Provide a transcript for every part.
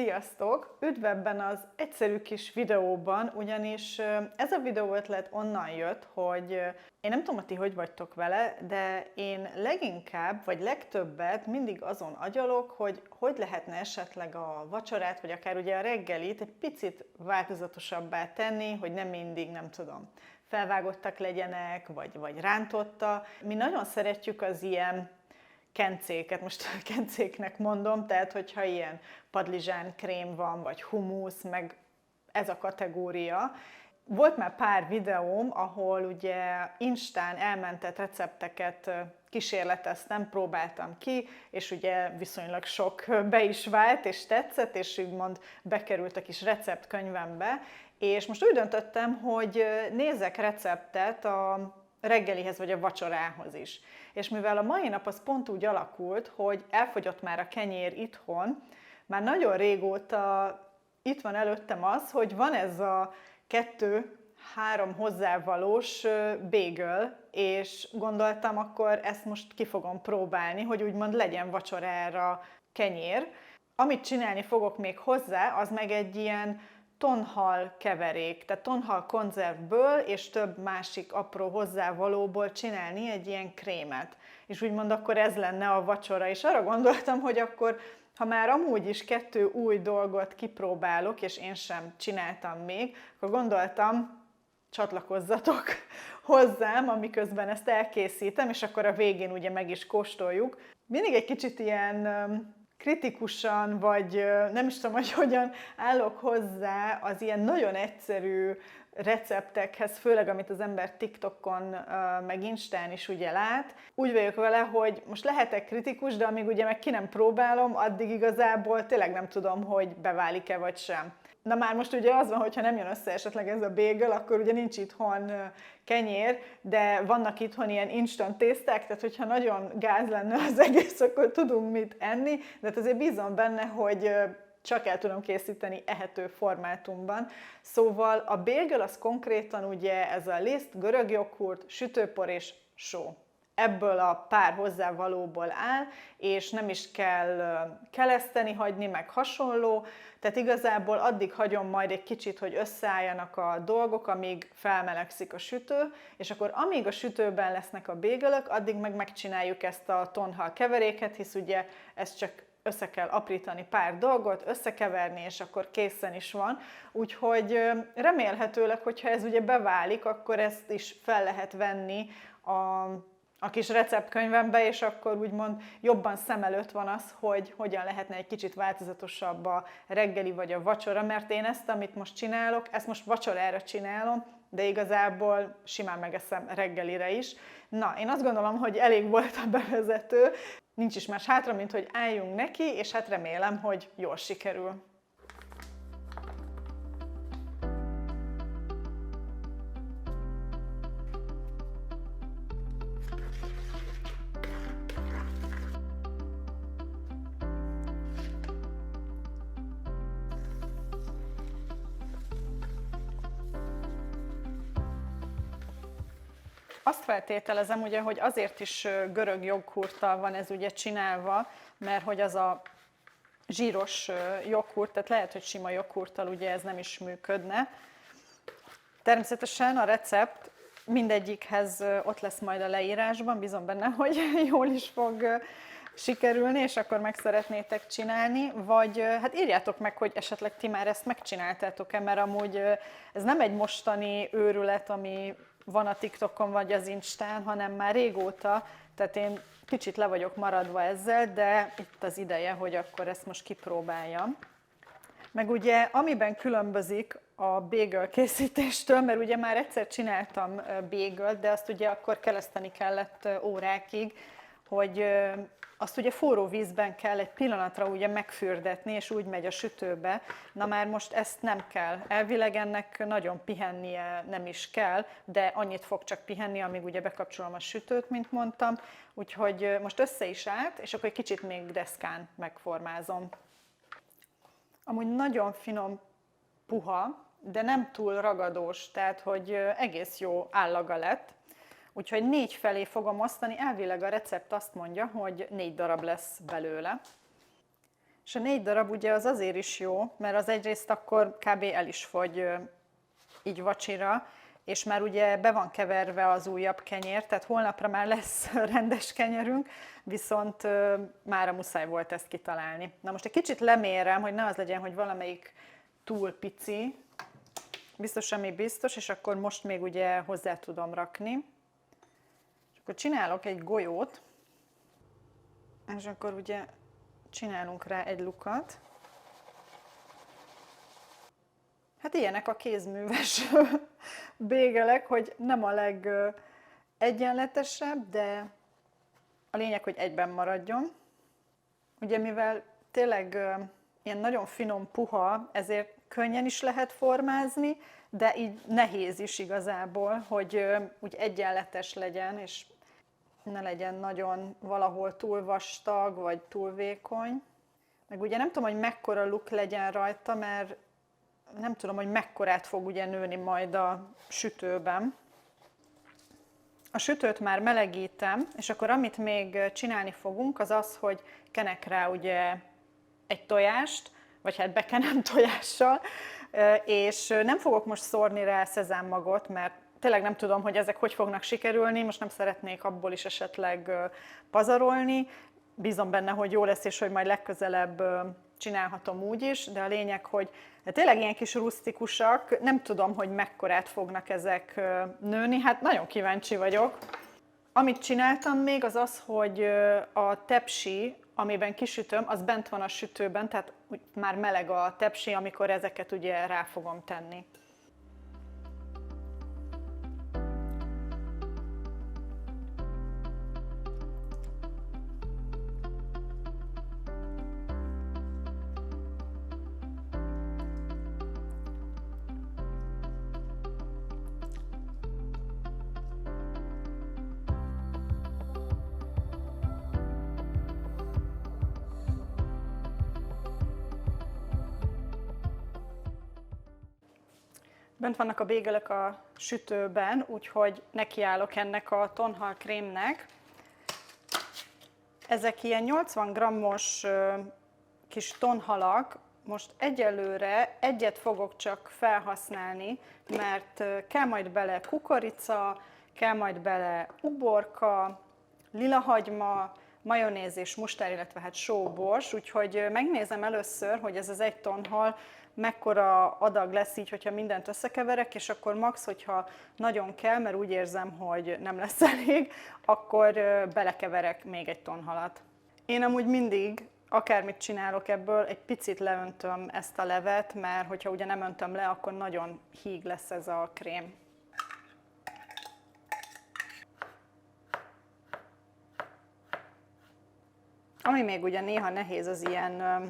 Sziasztok! Üdv ebben az egyszerű kis videóban, ugyanis ez a videó ötlet onnan jött, hogy én nem tudom, hogy ti hogy vagytok vele, de én leginkább, vagy legtöbbet mindig azon agyalok, hogy lehetne esetleg a vacsorát, vagy akár ugye a reggelit egy picit változatosabbá tenni, hogy nem mindig, nem tudom, felvágottak legyenek, vagy rántotta. Mi nagyon szeretjük az ilyen kencéket, most kencéknek mondom, tehát hogyha ilyen padlizsán krém van, vagy humusz, meg ez a kategória. Volt már pár videóm, ahol ugye Instán elmentett recepteket kísérleteztem, próbáltam ki, és ugye viszonylag sok be is vált, és tetszett, és úgymond bekerült a kis receptkönyvembe, és most úgy döntöttem, hogy nézzek receptet a reggelihez vagy a vacsorához is. És mivel a mai nap az pont úgy alakult, hogy elfogyott már a kenyér itthon, már nagyon régóta itt van előttem az, hogy van ez a 2-3 hozzávalós bagel, és gondoltam, akkor ezt most ki fogom próbálni, hogy úgymond legyen vacsorára kenyér. Amit csinálni fogok még hozzá, az meg egy ilyen tonhal keverék, tehát tonhal konzervből és több másik apró hozzávalóból csinálni egy ilyen krémet. És úgymond akkor ez lenne a vacsora. És arra gondoltam, hogy akkor, ha már amúgy is 2 új dolgot kipróbálok, és én sem csináltam még, akkor gondoltam, csatlakozzatok hozzám, amiközben ezt elkészítem, és akkor a végén ugye meg is kóstoljuk. Mindig egy kicsit ilyen kritikusan, vagy nem is tudom, hogy hogyan állok hozzá az ilyen nagyon egyszerű receptekhez, főleg amit az ember TikTokon, meg Instán is ugye lát. Úgy vagyok vele, hogy most lehetek kritikus, de amíg ugye meg ki nem próbálom, addig igazából tényleg nem tudom, hogy beválik-e vagy sem. Na már most ugye az van, hogyha nem jön össze esetleg ez a bagel, akkor ugye nincs itthon kenyér, de vannak itthon ilyen instant tészták, tehát hogyha nagyon gáz lenne az egész, akkor tudunk mit enni, de hát azért bízom benne, hogy csak el tudom készíteni ehető formátumban. Szóval a bagel az konkrétan ugye ez a liszt, görög joghurt, sütőpor és só. Ebből a pár hozzávalóból áll, és nem is kell keleszteni, hagyni, meg hasonló. Tehát igazából addig hagyom majd egy kicsit, hogy összeálljanak a dolgok, amíg felmelegszik a sütő, és akkor amíg a sütőben lesznek a bégelök, addig meg megcsináljuk ezt a tonhal keveréket, hisz ugye ez csak össze kell aprítani pár dolgot, összekeverni, és akkor készen is van. Úgyhogy remélhetőleg, hogyha ez ugye beválik, akkor ezt is fel lehet venni a kis receptkönyvembe, és akkor úgymond jobban szem előtt van az, hogy hogyan lehetne egy kicsit változatosabb a reggeli vagy a vacsora, mert én ezt, amit most csinálok, ezt most vacsorára csinálom, de igazából simán megeszem reggelire is. Na, én azt gondolom, hogy elég volt a bevezető, nincs is más hátra, mint hogy álljunk neki, és hát remélem, hogy jól sikerül. Azt feltételezem ugye, hogy azért is görög joghurttal van ez ugye csinálva, mert hogy az a zsíros joghurt, tehát lehet, hogy sima joghurttal ugye ez nem is működne. Természetesen a recept mindegyikhez ott lesz majd a leírásban, bízom benne, hogy jól is fog sikerülni, és akkor meg szeretnétek csinálni, vagy hát írjátok meg, hogy esetleg ti már ezt megcsináltátok-e, mert amúgy ez nem egy mostani őrület, ami van a TikTokon vagy az Instán, hanem már régóta, tehát én kicsit le vagyok maradva ezzel, de itt az ideje, hogy akkor ezt most kipróbáljam. Meg ugye, amiben különbözik a bagel készítéstől, mert ugye már egyszer csináltam bagelt, de azt ugye akkor keleszteni kellett órákig, hogy azt ugye forró vízben kell egy pillanatra ugye megfürdetni, és úgy megy a sütőbe. Na már most ezt nem kell. Elvileg ennek nagyon pihennie nem is kell, de annyit fog csak pihenni, amíg ugye bekapcsolom a sütőt, mint mondtam. Úgyhogy most össze is állt, és akkor egy kicsit még deszkán megformázom. Amúgy nagyon finom, puha, de nem túl ragadós, tehát hogy egész jó állaga lett. Úgyhogy 4 felé fogom osztani, elvileg a recept azt mondja, hogy 4 darab lesz belőle. És a 4 darab ugye az azért is jó, mert az egyrészt akkor kb. El is fogy így vacsira, és már ugye be van keverve az újabb kenyér, tehát holnapra már lesz rendes kenyerünk, viszont mára muszáj volt ezt kitalálni. Na most egy kicsit lemérem, hogy ne az legyen, hogy valamelyik túl pici, biztos, ami biztos, és akkor most még ugye hozzá tudom rakni. És akkor csinálok egy golyót, és akkor ugye csinálunk rá egy lukat. Hát ilyenek a kézműves bégelek, hogy nem a legegyenletesebb, de a lényeg, hogy egyben maradjon. Ugye mivel tényleg ilyen nagyon finom, puha, ezért könnyen is lehet formázni, de így nehéz is igazából, hogy úgy egyenletes legyen, és ne legyen nagyon valahol túl vastag, vagy túl vékony. Meg ugye nem tudom, hogy mekkora luk legyen rajta, mert nem tudom, hogy mekkorát fog ugye nőni majd a sütőben. A sütőt már melegítem, és akkor amit még csinálni fogunk, az az, hogy kenek rá ugye egy tojást, vagy hát bekenem tojással, és nem fogok most szórni rá szezámmagot, mert tényleg nem tudom, hogy ezek hogy fognak sikerülni, most nem szeretnék abból is esetleg pazarolni. Bízom benne, hogy jó lesz, és hogy majd legközelebb csinálhatom úgy is, de a lényeg, hogy tényleg ilyen kis rusztikusak, nem tudom, hogy mekkorát fognak ezek nőni, hát nagyon kíváncsi vagyok. Amit csináltam még, az az, hogy a tepsi, amiben kisütöm, az bent van a sütőben, tehát már meleg a tepsi, amikor ezeket ugye rá fogom tenni. Bent vannak a bégelek a sütőben, úgyhogy nekiállok ennek a tonhal krémnek. Ezek ilyen 80 grammos kis tonhalak, most egyelőre egyet fogok csak felhasználni, mert kell majd bele kukorica, kell majd bele uborka, lilahagyma, majonéz és mustár, illetve hát sóbors, úgyhogy megnézem először, hogy ez az egy tonhal mekkora adag lesz így, hogyha mindent összekeverek, és akkor max, hogyha nagyon kell, mert úgy érzem, hogy nem lesz elég, akkor belekeverek még egy tonhalat. Én amúgy mindig, akármit csinálok ebből, egy picit leöntöm ezt a levet, mert hogyha ugye nem öntöm le, akkor nagyon híg lesz ez a krém. Ami még ugye néha nehéz az ilyen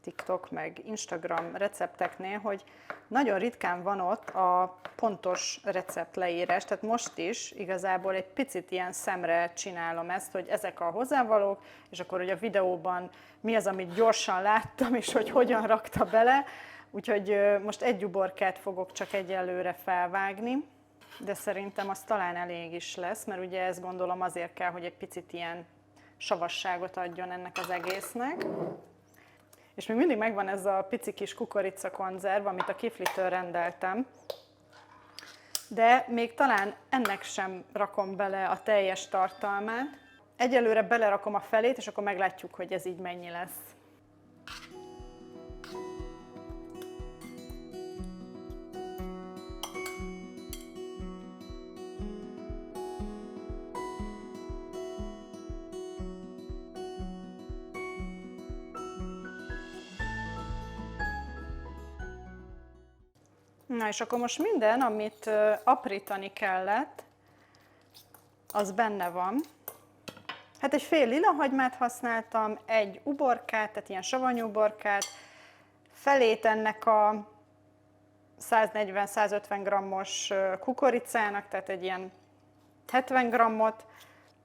TikTok meg Instagram recepteknél, hogy nagyon ritkán van ott a pontos receptleírás, tehát most is igazából egy picit ilyen szemre csinálom ezt, hogy ezek a hozzávalók, és akkor hogy a videóban mi az, amit gyorsan láttam, és hogy hogyan rakta bele, úgyhogy most egy uborkát fogok csak egyelőre felvágni, de szerintem az talán elég is lesz, mert ugye ezt gondolom azért kell, hogy egy picit ilyen savasságot adjon ennek az egésznek. És még mindig megvan ez a pici kis kukoricakonzerv, amit a Kiflitől rendeltem, de még talán ennek sem rakom bele a teljes tartalmát. Egyelőre belerakom a felét, és akkor meglátjuk, hogy ez így mennyi lesz. Na és akkor most minden, amit aprítani kellett, az benne van. Hát egy fél lilahagymát használtam, egy uborkát, tehát ilyen savanyú uborkát, felét ennek a 140-150 grammos kukoricának, tehát egy ilyen 70 grammot,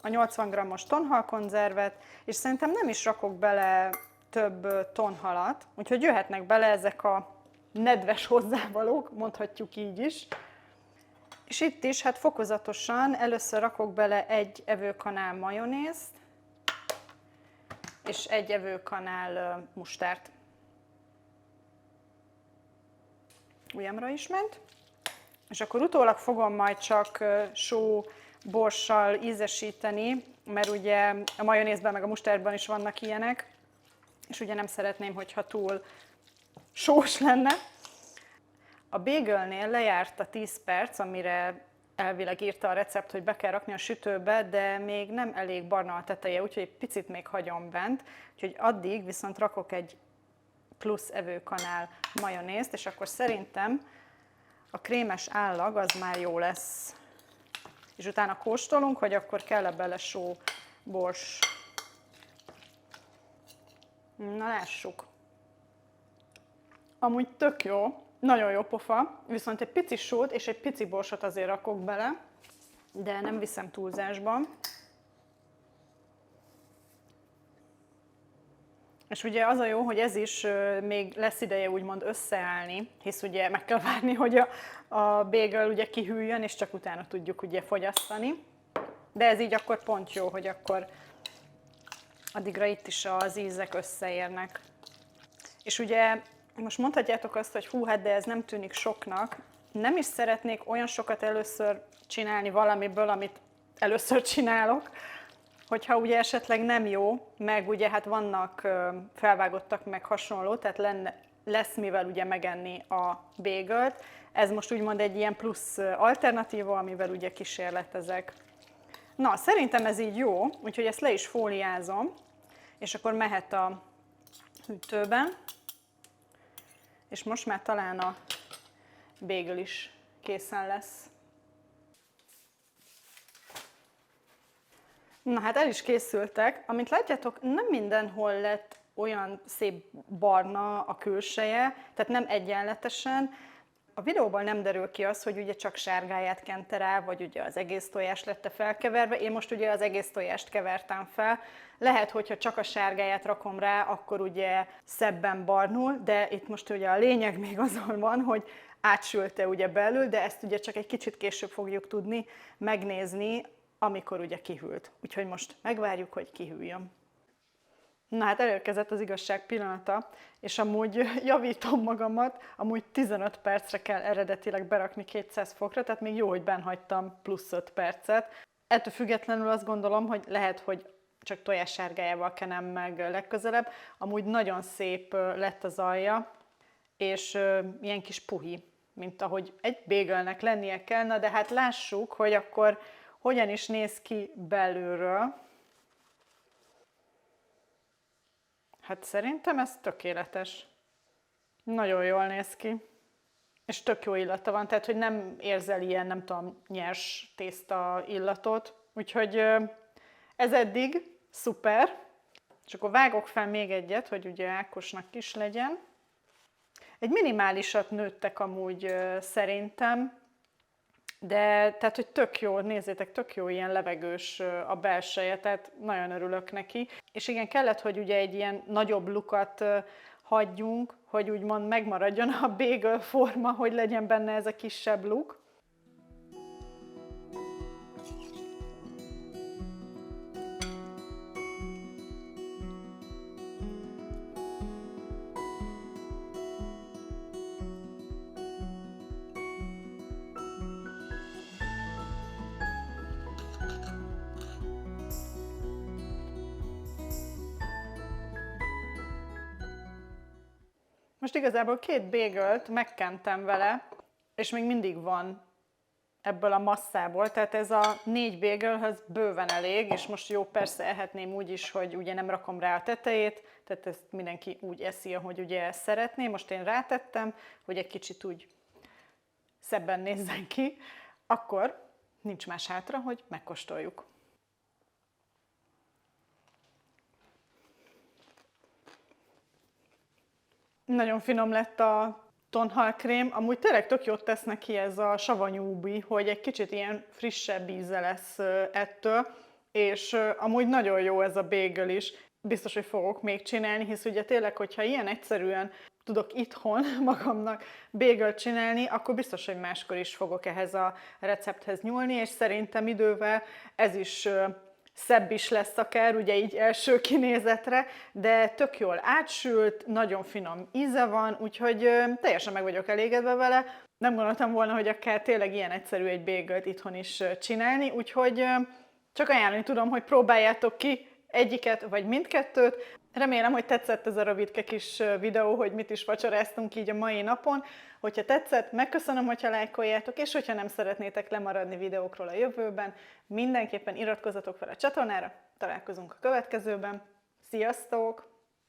a 80 grammos tonhalkonzervet, és szerintem nem is rakok bele több tonhalat, úgyhogy jöhetnek bele ezek a nedves hozzávalók, mondhatjuk így is. És itt is, hát fokozatosan először rakok bele egy evőkanál majonézt, és 1 evőkanál mustárt. Ujjamra is ment. És akkor utólag fogom majd csak só, borssal ízesíteni, mert ugye a majonézben meg a mustárdban is vannak ilyenek, és ugye nem szeretném, hogyha túl sós lenne. A bagelnél lejárt a 10 perc, amire elvileg írta a recept, hogy be kell rakni a sütőbe, de még nem elég barna a teteje, úgyhogy egy picit még hagyom bent, úgyhogy addig viszont rakok egy plusz evőkanál majonézt, és akkor szerintem a krémes állag az már jó lesz. És utána kóstolunk, hogy akkor kell-e bele só, bors. Na lássuk. Amúgy tök jó, nagyon jó pofa, viszont egy pici sót és egy pici borsot azért rakok bele, de nem viszem túlzásba. És ugye az a jó, hogy ez is még lesz ideje úgymond összeállni, hisz ugye meg kell várni, hogy a bagel ugye kihűljön, és csak utána tudjuk ugye fogyasztani. De ez így akkor pont jó, hogy akkor addigra itt is az ízek összeérnek. És ugye most mondhatjátok azt, hogy hú, hát de ez nem tűnik soknak. Nem is szeretnék olyan sokat először csinálni valamiből, amit először csinálok, hogyha ugye esetleg nem jó, meg ugye hát vannak felvágottak meg hasonló, tehát lesz mivel ugye megenni a bagelt. Ez most úgymond egy ilyen plusz alternatíva, amivel ugye kísérletezek. Na, szerintem ez így jó, úgyhogy ezt le is fóliázom, és akkor mehet a hűtőben. És most már talán a bagel is készen lesz. Na hát el is készültek. Amint látjátok, nem mindenhol lett olyan szép barna a külseje, tehát nem egyenletesen. A videóban nem derül ki az, hogy ugye csak sárgáját kente rá, vagy ugye az egész tojás lett felkeverve. Én most ugye az egész tojást kevertem fel. Lehet, hogyha csak a sárgáját rakom rá, akkor ugye szebben barnul, de itt most ugye a lényeg még azon van, hogy átsülte ugye belül, de ezt ugye csak egy kicsit később fogjuk tudni megnézni, amikor ugye kihűlt. Úgyhogy most megvárjuk, hogy kihűljön. Na hát elérkezett az igazság pillanata, és amúgy javítom magamat, amúgy 15 percre kell eredetileg berakni 200 fokra, tehát még jó, hogy benhagytam plusz 5 percet. Ettől függetlenül azt gondolom, hogy lehet, hogy csak tojássárgájával kenem meg legközelebb. Amúgy nagyon szép lett az alja, és ilyen kis puhi, mint ahogy egy bagelnek lennie kellene, de hát lássuk, hogy akkor hogyan is néz ki belülről. Hát szerintem ez tökéletes. Nagyon jól néz ki. És tök jó illata van, tehát hogy nem érzel ilyen, nem tudom, nyers tészta illatot. Úgyhogy ez eddig szuper. És akkor vágok fel még egyet, hogy ugye Ákosnak is legyen. Egy minimálisat nőttek amúgy szerintem, de tehát, hogy tök jó, nézzétek, tök jó ilyen levegős a belseje, tehát nagyon örülök neki. És igen, kellett, hogy ugye egy ilyen nagyobb lukat hagyjunk, hogy úgymond megmaradjon a bagel forma, hogy legyen benne ez a kisebb luk. Most igazából 2 bagelt megkentem vele, és még mindig van ebből a masszából, tehát ez a 4 bagelhöz bőven elég, és most jó, persze ehetném úgy is, hogy ugye nem rakom rá a tetejét, tehát ezt mindenki úgy eszi, ahogy ugye szeretné. Most én rátettem, hogy egy kicsit úgy szebben nézzen ki, akkor nincs más hátra, hogy megkóstoljuk. Nagyon finom lett a tonhalkrém, amúgy tényleg tök jót tesz neki ez a savanyúbi, hogy egy kicsit ilyen frissebb íze lesz ettől, és amúgy nagyon jó ez a bagel is. Biztos, hogy fogok még csinálni, hisz ugye tényleg, hogyha ilyen egyszerűen tudok itthon magamnak bagelt csinálni, akkor biztos, hogy máskor is fogok ehhez a recepthez nyúlni, és szerintem idővel ez is szebb is lesz akár, ugye így első kinézetre, de tök jól átsült, nagyon finom íze van, úgyhogy teljesen meg vagyok elégedve vele. Nem gondoltam volna, hogy akár tényleg ilyen egyszerű egy bagelt itthon is csinálni, úgyhogy csak ajánlani tudom, hogy próbáljátok ki egyiket vagy mindkettőt. Remélem, hogy tetszett ez a rövidke kis videó, hogy mit is vacsoráztunk így a mai napon. Hogyha tetszett, megköszönöm, hogyha lájkoljátok, és hogyha nem szeretnétek lemaradni videókról a jövőben, mindenképpen iratkozzatok fel a csatornára. Találkozunk a következőben. Sziasztok!